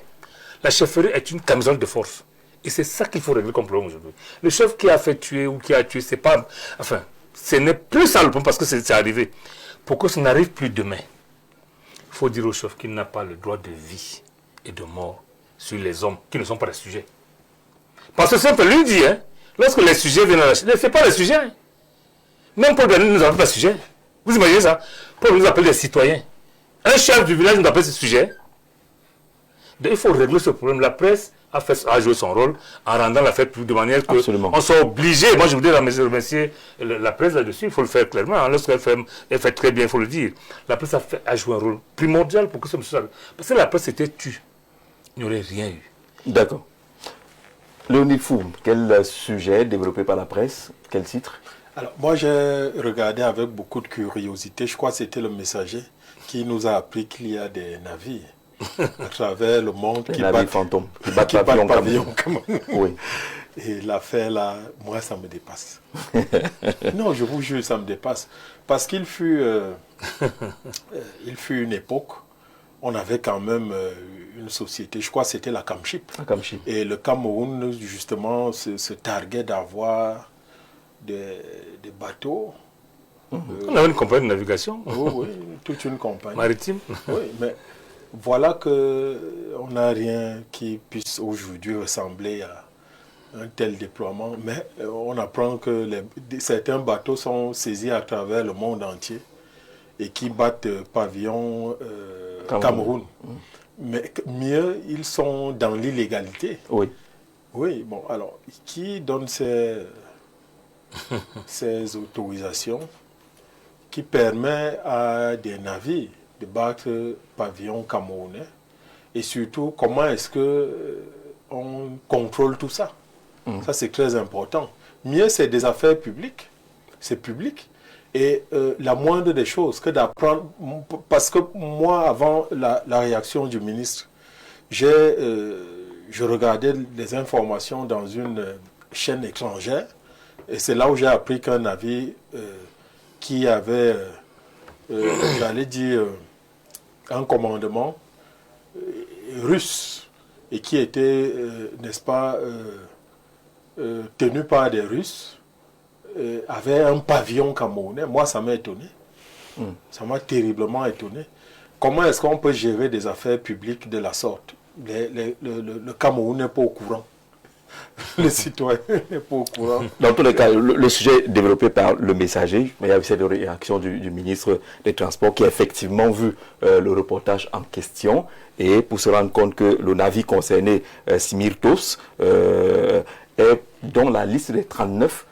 la chefferie est une camisole de force. Et c'est ça qu'il faut régler comme problème aujourd'hui. Le chef qui a fait tuer ou qui a tué, c'est pas... Enfin, ce n'est plus ça le problème parce que c'est arrivé. Pour que ça n'arrive plus demain, il faut dire au chef qu'il n'a pas le droit de vie et de mort sur les hommes qui ne sont pas des sujets. Parce que c'est lui dit, hein, lorsque les sujets viennent à la Chine, ce n'est pas les sujets. Hein. Même Paul Bénin ne nous appelle pas sujets. Vous imaginez ça? Paul nous appelle des citoyens. Un chef du village nous appelle ce sujet. Donc il faut régler ce problème. La presse a joué son rôle en rendant la fête de manière que on soit obligé. Moi, je voudrais remercier la presse là-dessus. Il faut le faire clairement. Hein. Lorsqu'elle fait très bien, il faut le dire. La presse a joué un rôle primordial pour que ça me soit. Parce que la presse était tue. Il n'y aurait rien eu. D'accord. Léonie Foum, quel sujet développé par la presse? Quel titre? Alors, moi, j'ai regardé avec beaucoup de curiosité. Je crois que c'était le Messager qui nous a appris qu'il y a des navires à travers le monde qui battent fantômes, qui battent pavillon. Oui. Et l'affaire là, moi ça me dépasse. Non, je vous jure, ça me dépasse. Parce qu'il fut une époque, on avait quand même une société, je crois que c'était la Kamship. Et le Cameroun, justement, se targuait d'avoir des bateaux. On avait une compagnie de navigation. Oui, toute une compagnie. Maritime. Oui, mais voilà qu'on n'a rien qui puisse aujourd'hui ressembler à un tel déploiement. Mais on apprend que certains bateaux sont saisis à travers le monde entier et qui battent pavillon Cameroun. Mais mieux, ils sont dans l'illégalité. Oui. Oui, bon, alors, qui donne ces autorisations qui permet à des navires de battre pavillon camerounais et surtout comment est-ce que on contrôle tout ça. Ça c'est très important. Mieux c'est des affaires publiques, c'est public et la moindre des choses que d'apprendre, parce que moi avant la réaction du ministre, je regardais les informations dans une chaîne étrangère et c'est là où j'ai appris qu'un navire qui avait, j'allais dire, un commandement russe et qui était, n'est-ce pas, tenu par des Russes, avait un pavillon camerounais. Moi, ça m'a étonné. Ça m'a terriblement étonné. Comment est-ce qu'on peut gérer des affaires publiques de la sorte? Le Cameroun n'est pas au courant. Le citoyen n'est pas au courant. Dans tous les cas, le sujet développé par le messager, il y a eu cette réaction du ministre des Transports qui a effectivement vu le reportage en question et pour se rendre compte que le navire concerné, Simirtos, est dans la liste des 39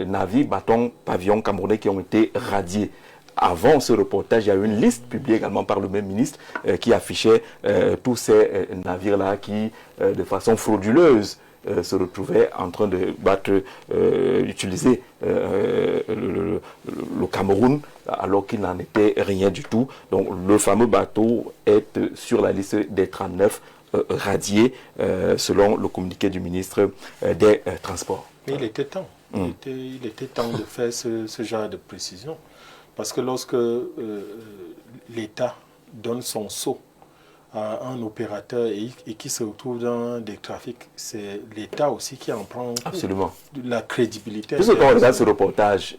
navires bâtons pavillons camerounais qui ont été radiés. Avant ce reportage, il y a eu une liste publiée également par le même ministre qui affichait tous ces navires-là qui, de façon frauduleuse, se retrouvaient en train de utiliser le Cameroun alors qu'il n'en était rien du tout. Donc le fameux bateau est sur la liste des 39 radiés selon le communiqué du ministre des Transports. Mais il était temps. Il était temps de faire ce genre de précision. Parce que lorsque l'État donne son sceau à un opérateur et qui se retrouve dans des trafics, c'est l'État aussi qui en prend absolument la crédibilité. Puisque quand on regarde ce reportage,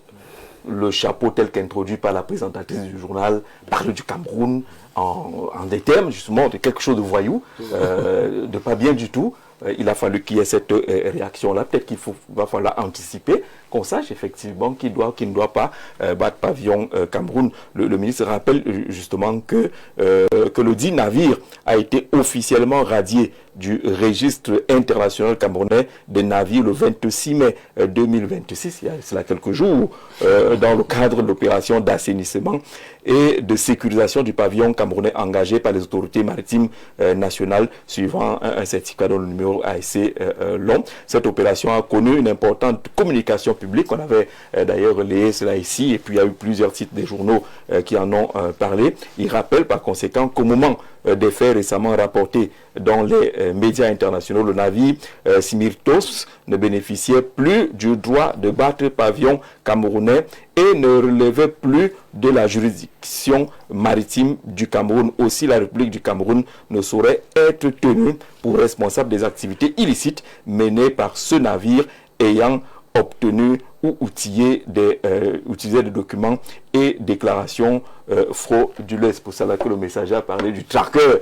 le chapeau tel qu'introduit par la présentatrice du journal parle du Cameroun en des termes justement de quelque chose de voyou, de pas bien du tout. Il a fallu qu'il y ait cette réaction-là. Peut-être qu'il va falloir anticiper, qu'on sache effectivement qui ne doit pas battre pavillon Cameroun. Le ministre rappelle justement que le dit navire a été officiellement radié du registre international camerounais des navires le 26 mai 2026, il y a cela quelques jours, dans le cadre de l'opération d'assainissement et de sécurisation du pavillon camerounais engagé par les autorités maritimes nationales suivant un certificat dont le numéro ASC long. Cette opération a connu une importante communication publique. On avait d'ailleurs relayé cela ici et puis il y a eu plusieurs titres des journaux qui en ont parlé. Il rappelle par conséquent qu'au moment des faits récemment rapportés dans les médias internationaux, le navire Simirtos ne bénéficiait plus du droit de battre pavillon camerounais et ne relevait plus de la juridiction maritime du Cameroun. Aussi, la République du Cameroun ne saurait être tenue pour responsable des activités illicites menées par ce navire ayant obtenu ou utilisé des documents et déclarations frauduleuses. C'est pour cela que le messager a parlé du tracker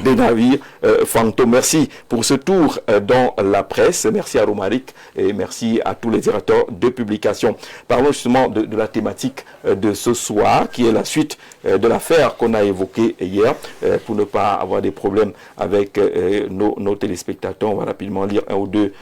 des navires fantômes. Merci pour ce tour dans la presse. Merci à Romaric et merci à tous les directeurs de publication. Parlons justement de la thématique de ce soir, qui est la suite de l'affaire qu'on a évoquée hier. Pour ne pas avoir des problèmes avec nos téléspectateurs, on va rapidement lire un ou deux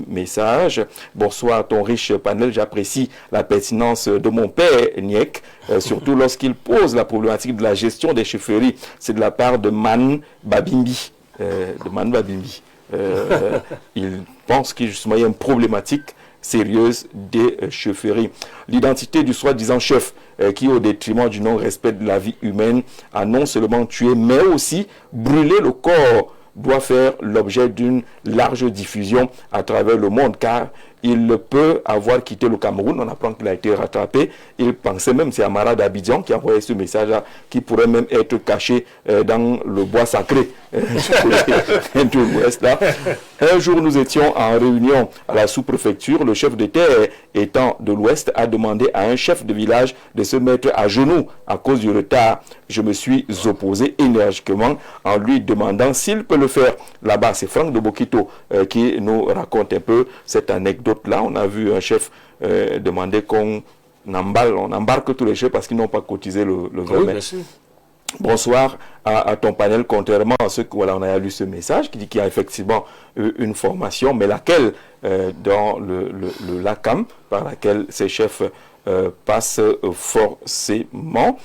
messages. Bonsoir ton riche panel, j'apprécie la pertinence de mon père Niek, surtout lorsqu'il pose la problématique de la gestion des chefferies. C'est de la part de Man Babimbi. Il pense qu'il justement y a une problématique sérieuse des chefferies. L'identité du soi-disant chef qui, au détriment du non-respect de la vie humaine, a non seulement tué, mais aussi brûlé le corps, doit faire l'objet d'une large diffusion à travers le monde, car il peut avoir quitté le Cameroun. On apprend qu'il a été rattrapé. Il pensait même, c'est Amara d'Abidjan qui a envoyé ce message-là, qui pourrait même être caché dans le bois sacré de l'Ouest. Là. Un jour, nous étions en réunion à la sous-préfecture. Le chef de terre, étant de l'Ouest, a demandé à un chef de village de se mettre à genoux à cause du retard. Je me suis opposé énergiquement en lui demandant s'il peut le faire. Là-bas, c'est Franck de Bokito qui nous raconte un peu cette anecdote-là. On a vu un chef demander qu'on embarque tous les chefs parce qu'ils n'ont pas cotisé le 20 mai. Bonsoir à ton panel, contrairement à ceux que voilà, on a lu ce message qui dit qu'il y a effectivement une formation, mais laquelle dans le LACAM, par laquelle ces chefs passent forcément.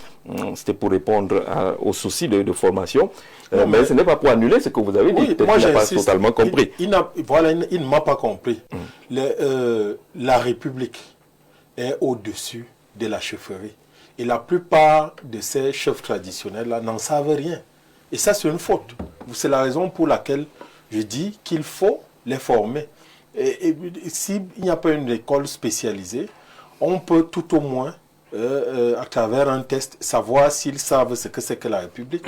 C'était pour répondre aux soucis de formation. Non, mais ce n'est pas pour annuler ce que vous avez dit. Oui, moi, il n'a pas totalement compris. Il ne m'a pas compris. La République est au-dessus de la chefferie. Et la plupart de ces chefs traditionnels-là n'en savent rien. Et ça, c'est une faute. C'est la raison pour laquelle je dis qu'il faut les former. Et s'il n'y a pas une école spécialisée, on peut tout au moins, à travers un test, savoir s'ils savent ce que c'est que la République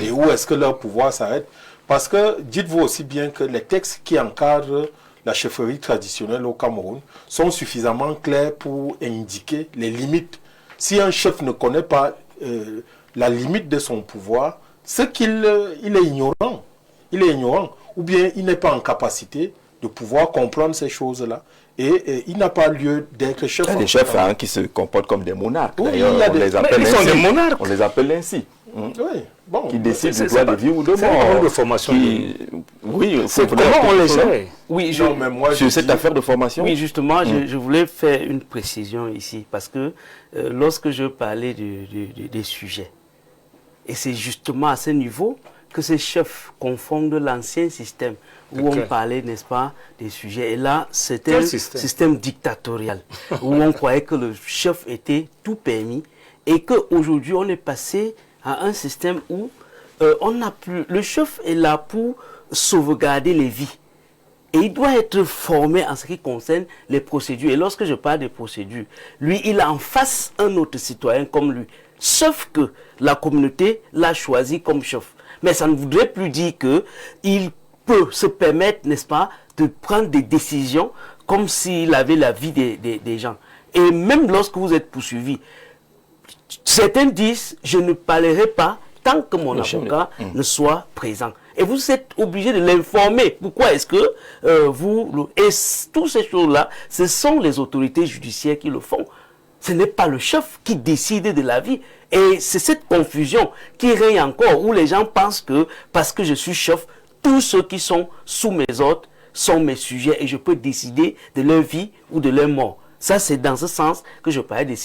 et où est-ce que leur pouvoir s'arrête. Parce que dites-vous aussi bien que les textes qui encadrent la chefferie traditionnelle au Cameroun sont suffisamment clairs pour indiquer les limites. Si un chef ne connaît pas la limite de son pouvoir, c'est qu'il est ignorant. Il est ignorant. Ou bien il n'est pas en capacité de pouvoir comprendre ces choses-là. Et il n'a pas lieu d'être chef. Il y a des chefs qui se comportent comme des monarques. Oui, d'ailleurs, on les appelle ils sont ainsi. des monarques. On les appelle ainsi. Oui, bon. Qui décident du droit de vie ou de C'est un mort. problème de formation. Oui, C'est comment on les gère. Oui, Non, mais moi, sur je cette dis- affaire de formation. Oui, justement, je voulais faire une précision ici, parce que lorsque je parlais des sujets, et c'est justement à ce niveau que ces chefs confondent l'ancien système, où Ok. on parlait, n'est-ce pas, des sujets. Et là, c'était Quel un système système dictatorial, où on croyait que le chef était tout permis, et qu'aujourd'hui, on est passé à un système où on n'a plus... Le chef est là pour sauvegarder les vies. Et il doit être formé en ce qui concerne les procédures. Et lorsque je parle des procédures, lui, il a en face un autre citoyen comme lui. Sauf que la communauté l'a choisi comme chef. Mais ça ne voudrait plus dire qu'il peut se permettre, n'est-ce pas, de prendre des décisions comme s'il avait la vie des gens. Et même lorsque vous êtes poursuivi, certains disent, je ne parlerai pas tant que mon avocat ne soit présent. Et vous êtes obligé de l'informer. Pourquoi est-ce que Et toutes ces choses-là, ce sont les autorités judiciaires qui le font. Ce n'est pas le chef qui décide de la vie. Et c'est cette confusion qui règne encore, où les gens pensent que parce que je suis chef, tous ceux qui sont sous mes ordres sont mes sujets et je peux décider de leur vie ou de leur mort. Ça, c'est dans ce sens que je parlais des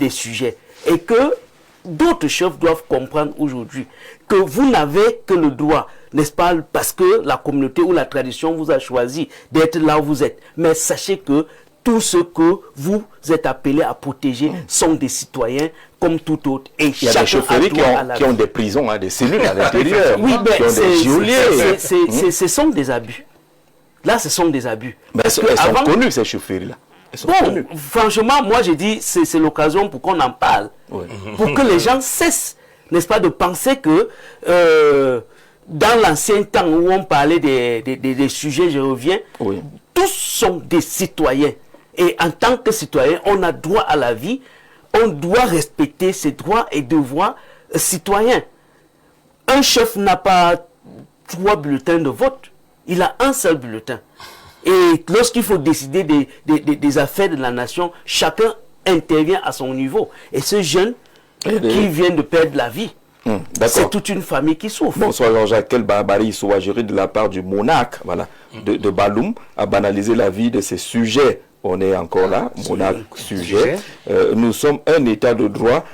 sujets. Et que d'autres chefs doivent comprendre aujourd'hui que vous n'avez que le droit, n'est-ce pas, parce que la communauté ou la tradition vous a choisi d'être là où vous êtes. Mais sachez que tous ceux que vous êtes appelés à protéger sont des citoyens comme tout autre. Et il y a des chefferies qui ont des prisons, des cellules à l'intérieur, oui, mais qui ont des geôliers. ce sont des abus. Là, ce sont des abus. Mais elles sont connues, ces chefferies-là. Bon, franchement, moi, j'ai dit, c'est l'occasion pour qu'on en parle. Oui. Pour que les gens cessent, n'est-ce pas, de penser que dans l'ancien temps où on parlait des sujets, je reviens, Oui. tous sont des citoyens. Et en tant que citoyen, on a droit à la vie, on doit respecter ses droits et devoirs citoyens. Un chef n'a pas 3 bulletins de vote, il a un seul bulletin. Et lorsqu'il faut décider des affaires de la nation, chacun intervient à son niveau. Et ce jeune qui vient de perdre la vie, c'est toute une famille qui souffre. Bonsoir Jean-Jacques, quel barbarie sauvagerie de la part du monarque de Baloum à banaliser la vie de ses sujets. On est encore là, monarque, sujet. Nous sommes un état de droit,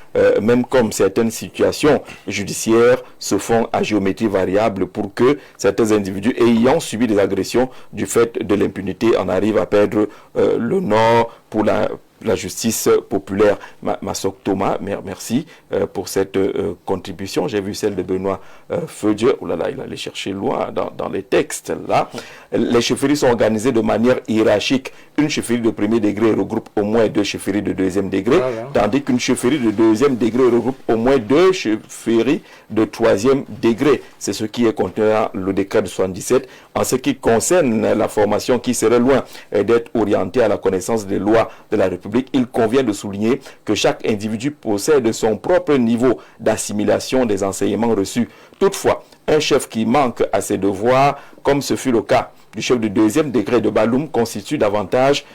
même comme certaines situations judiciaires se font à géométrie variable pour que certains individus ayant subi des agressions du fait de l'impunité en arrivent à perdre le nord pour la justice populaire. Massok Thomas, merci pour cette contribution. J'ai vu celle de Benoît Feudieu. Oh là là, il allait chercher loin dans les textes là. Les chefferies sont organisées de manière hiérarchique. Une chefferie de premier degré regroupe au moins 2 chefferies de deuxième degré, tandis qu'une chefferie de deuxième degré regroupe au moins 2 chefferies de troisième degré. C'est ce qui est contenu dans le décret de 77. En ce qui concerne la formation qui serait loin d'être orientée à la connaissance des lois de la République, il convient de souligner que chaque individu possède son propre niveau d'assimilation des enseignements reçus. Toutefois, un chef qui manque à ses devoirs, comme ce fut le cas du chef de deuxième degré de Baloum, constitue davantage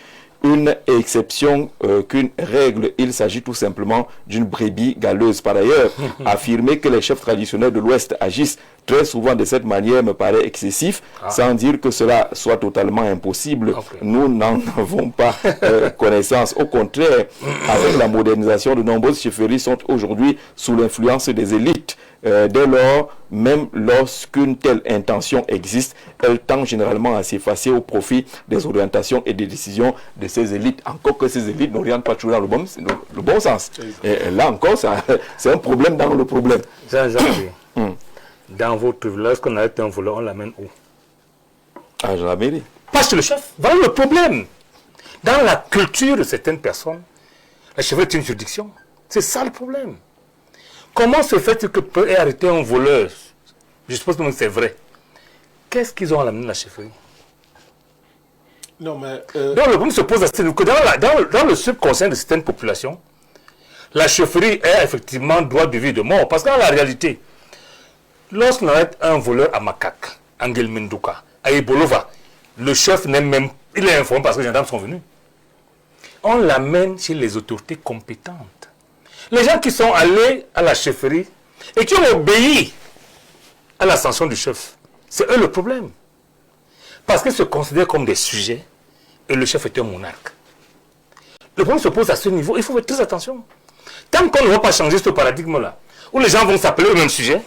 une exception qu'une règle. Il s'agit tout simplement d'une brebis galeuse. Par ailleurs, affirmer que les chefs traditionnels de l'Ouest agissent très souvent de cette manière me paraît excessif, sans dire que cela soit totalement impossible. Nous n'en avons pas connaissance. Au contraire, avec la modernisation, de nombreuses chefferies sont aujourd'hui sous l'influence des élites. Dès lors, même lorsqu'une telle intention existe, elle tend généralement à s'effacer au profit des orientations et des décisions de ces élites. Encore que ces élites n'orientent pas toujours dans le bon sens. Et là encore, c'est un problème dans le problème. Dans votre lorsqu'on arrête un voleur, on l'amène où? À la mairie. Pas chez le chef. Voilà le problème. Dans la culture de certaines personnes, la chefferie est une juridiction. C'est ça le problème. Comment se fait-il que peut arrêter un voleur? Je suppose que c'est vrai. Qu'est-ce qu'ils ont à l'amener de la chefferie? Non, mais... Donc le problème se pose à ce niveau que dans le subconscient de certaines populations, la chefferie est effectivement droit de vie et de mort. Parce que dans la réalité, lorsqu'on arrête un voleur à Makak, Angel Menduka, à Ibolova, le chef n'est même... Il est informé parce que les gendarmes sont venus. On l'amène chez les autorités compétentes. Les gens qui sont allés à la chefferie et qui ont obéi à l'ascension du chef, c'est eux le problème. Parce qu'ils se considèrent comme des sujets et le chef est un monarque. Le problème se pose à ce niveau. Il faut faire très attention. Tant qu'on ne va pas changer ce paradigme-là, où les gens vont s'appeler au même sujet,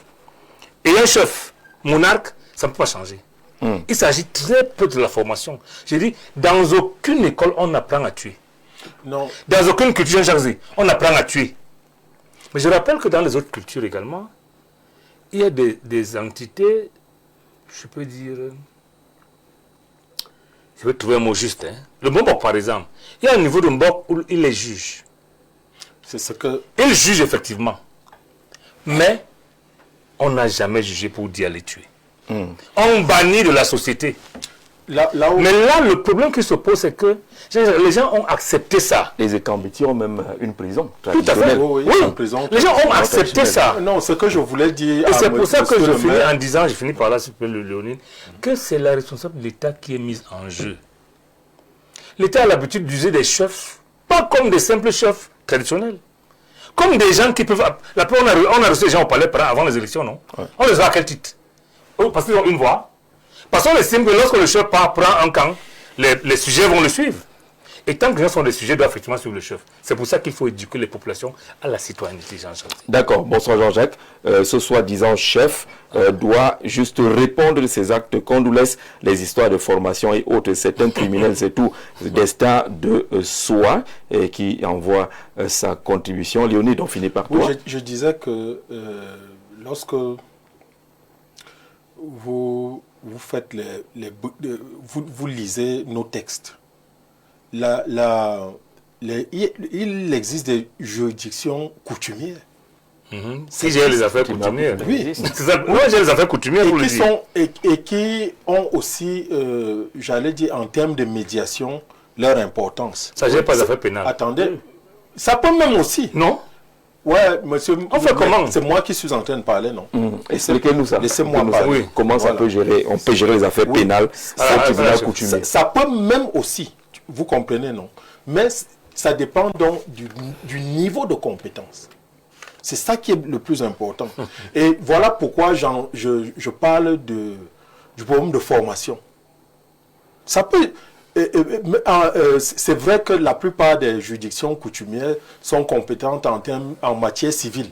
et un chef monarque, ça ne peut pas changer. Il s'agit très peu de la formation. J'ai dit, dans aucune école, on apprend à tuer. Non. Dans aucune culture, on apprend à tuer. Mais je rappelle que dans les autres cultures également, il y a des entités, je peux dire, je vais trouver un mot juste. Le Mbok, par exemple, il y a un niveau de Mbok où il les juge. C'est ce que... Il juge effectivement. Mais on n'a jamais jugé pour dire les tuer. On bannit de la société. Là où... Mais là, le problème qui se pose, c'est que les gens ont accepté ça. Les Ekambiti ont même une prison. Tout à fait. Oui, Oui. en prison. Les gens ont accepté ça. Non, ce que je voulais dire... Et c'est pour ça que je finis finis en disant, je finis par là, s'il vous plaît, Léonine, que c'est la responsabilité de l'État qui est mise en jeu. L'État a l'habitude d'user des chefs, pas comme des simples chefs traditionnels. Comme des gens qui peuvent... La plupart, on a reçu des gens au palais avant les élections, non? On les a à quel titre? Parce qu'ils ont une voix. Parce qu'on estime que lorsque le chef prend un camp, les sujets vont le suivre. Et tant que les gens sont des sujets, doivent effectivement suivre le chef. C'est pour ça qu'il faut éduquer les populations à la citoyenneté, Jean-Jacques. D'accord. Bonsoir Jean-Jacques. Ce soi-disant chef doit juste répondre de ses actes qu'on nous laisse les histoires de formation et autres. C'est un criminel, c'est tout. Destin de soi et qui envoie sa contribution. Léonide, on finit par toi. Oui, je disais que lorsque vous faites vous lisez nos textes, il existe des juridictions coutumières. Si j'ai les affaires coutumières. Oui. Moi, j'ai les affaires coutumières pour le dire. Et qui ont aussi, j'allais dire, en termes de médiation, leur importance. Ça, j'ai pas les affaires pénales. Attendez, ça peut même aussi. Non. Ouais, monsieur. On fait comment? C'est moi qui suis en train de parler, non? Expliquez-nous ça. Laissez-moi parler. Oui. Comment ça peut gérer? On peut gérer les affaires pénales sans tribunal coutumier. Ça peut même aussi, vous comprenez, non? Mais ça dépend donc du niveau de compétence. C'est ça qui est le plus important. Et voilà pourquoi je parle du problème de formation. Ça peut... c'est vrai que la plupart des juridictions coutumières sont compétentes en matière civile.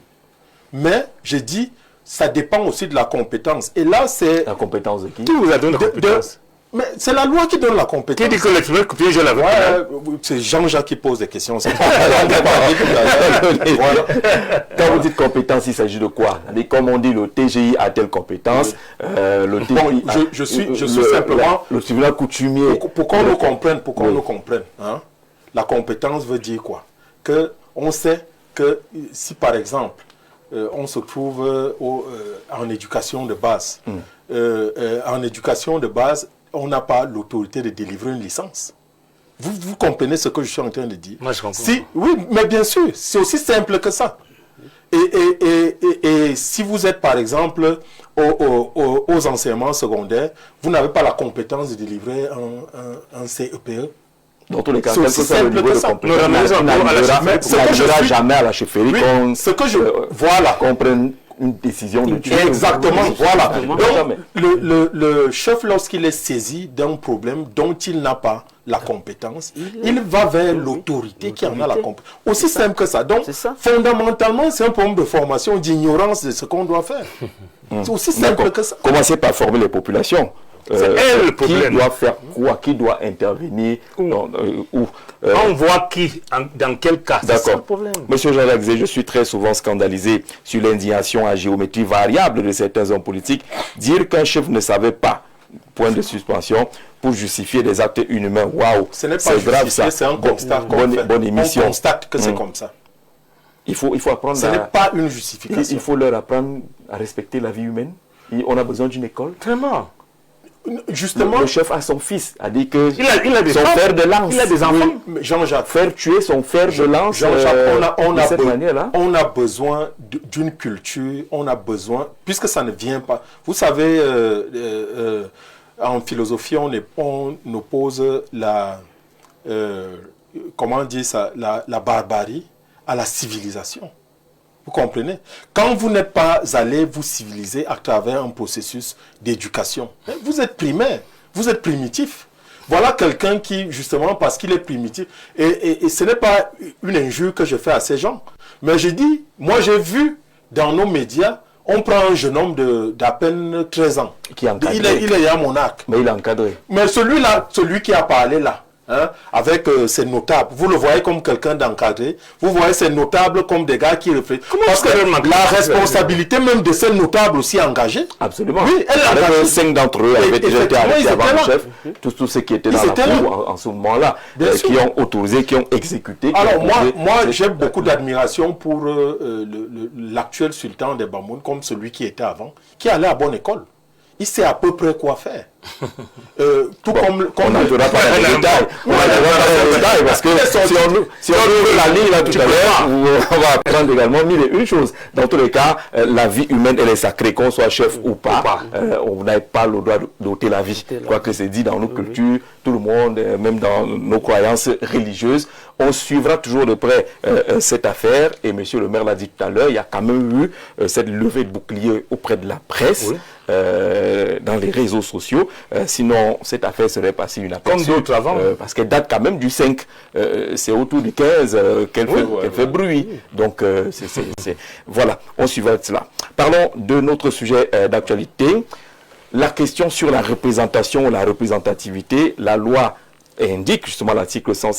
Mais, je dis, ça dépend aussi de la compétence. Et là, c'est... La compétence de qui? Qui vous a donné la compétence? Mais c'est la loi qui donne la compétence. Qui dit que le tribunal coutumier, je l'avais c'est Jean-Jacques qui pose des questions. Quand vous dites compétence, il s'agit de quoi? Comme on dit, le TGI a telle compétence. Le TGI je suis simplement... Le tribunal coutumier... Pour qu'on nous comprenne, hein, la compétence veut dire quoi? On sait que si, par exemple, on se trouve en éducation de base, en éducation de base, on n'a pas l'autorité de délivrer une licence. Vous comprenez ce que je suis en train de dire? Moi, je comprends. Oui, mais bien sûr, c'est aussi simple que ça. Et si vous êtes, par exemple, aux enseignements secondaires, vous n'avez pas la compétence de délivrer un CEPE. Dans tous les cas, C'est quel que aussi soit le simple niveau que de ça. compétence, Nous ramenons il encore à la chefferie. Ce que je n'arrivera suis- jamais à la chefferie Oui, ce que je... voilà. qu'on prenne une décision de tuer. Exactement, voilà. Exactement. Donc, Jamais. le chef, lorsqu'il est saisi d'un problème dont il n'a pas la compétence, il va vers l'autorité qui en a la compétence. Aussi simple que ça. Donc, C'est ça. fondamentalement, c'est un problème de formation, d'ignorance de ce qu'on doit faire. C'est aussi simple D'accord. que ça. Commencez par former les populations. elle, le qui problème. doit faire quoi? Qui doit intervenir? Où On voit qui, dans quel cas. C'est ça le D'accord. problème. Monsieur Jean-Jacques Zé, je suis très souvent scandalisé sur l'indignation à géométrie variable de certains hommes politiques. Dire qu'un chef ne savait pas, point de suspension, pour justifier des actes inhumains. Waouh, Ce n'est pas c'est grave justifié, ça. c'est un constat qu'on Bonne, fait. bonne émission. On constate que c'est comme ça. Il faut apprendre Ce n'est pas une justification. il faut leur apprendre à respecter la vie humaine. On a besoin d'une école. Vraiment. Justement, Le chef a son fils, a dit que Il a des son femmes. fer de lance. Il a des enfants. oui, Jean-Jacques, Faire tuer son fer de lance Jean-Jacques, de cette manière-là. on a besoin d'une culture, on a besoin, puisque ça ne vient pas. Vous savez, en philosophie, on oppose comment on dit ça, la barbarie à la civilisation. Vous comprenez? Quand vous n'êtes pas allé vous civiliser à travers un processus d'éducation, vous êtes primaire, vous êtes primitif. Voilà quelqu'un qui, justement, parce qu'il est primitif, et ce n'est pas une injure que je fais à ces gens, mais je dis, moi j'ai vu dans nos médias, on prend un jeune homme d'à peine 13 ans. Qui est encadré. Il est à mon arc. Mais il est encadré. Mais celui-là, celui qui a parlé là, hein, avec ces notables, vous le voyez comme quelqu'un d'encadré, vous voyez ces notables comme des gars qui réfléchissent. Parce que la responsabilité même de ces notables aussi engagés, Absolument. oui, elle est Avec engagée. 5 d'entre eux avaient déjà été Effectivement, arrêtés ils avant étaient le là. chef. Tous ceux qui étaient dans Ils la étaient là. cour en ce moment-là, Bien sûr. qui ont autorisé, qui ont exécuté. qui Alors ont moi posé- j'ai beaucoup d'admiration pour l'actuel sultan des Bamoun, comme celui qui était avant, qui allait à bonne école. Il sait à peu près quoi faire. Tout comme On n'entrera pas dans les détails. On n'entrera pas dans les détails parce que si on ouvre la ligne là tout à l'heure, on va apprendre également mille et une choses. Dans tous les cas, la vie humaine, elle est sacrée, qu'on soit chef ou pas. On n'a pas le droit d'ôter la vie. Quoique c'est dit dans nos cultures, tout le monde, même dans nos croyances religieuses, on suivra toujours de près cette affaire. Et monsieur le maire l'a dit tout à l'heure, il y a quand même eu cette levée de bouclier auprès de la presse. Oui. Dans les réseaux sociaux, sinon cette affaire serait passée inaperçue. Comme d'autres avant. Parce qu'elle date quand même du 5, c'est autour du 15 qu'elle fait bruit. Donc voilà, on suivra cela. Parlons de notre sujet d'actualité, la question sur la représentation, la représentativité. La loi indique justement l'article 100.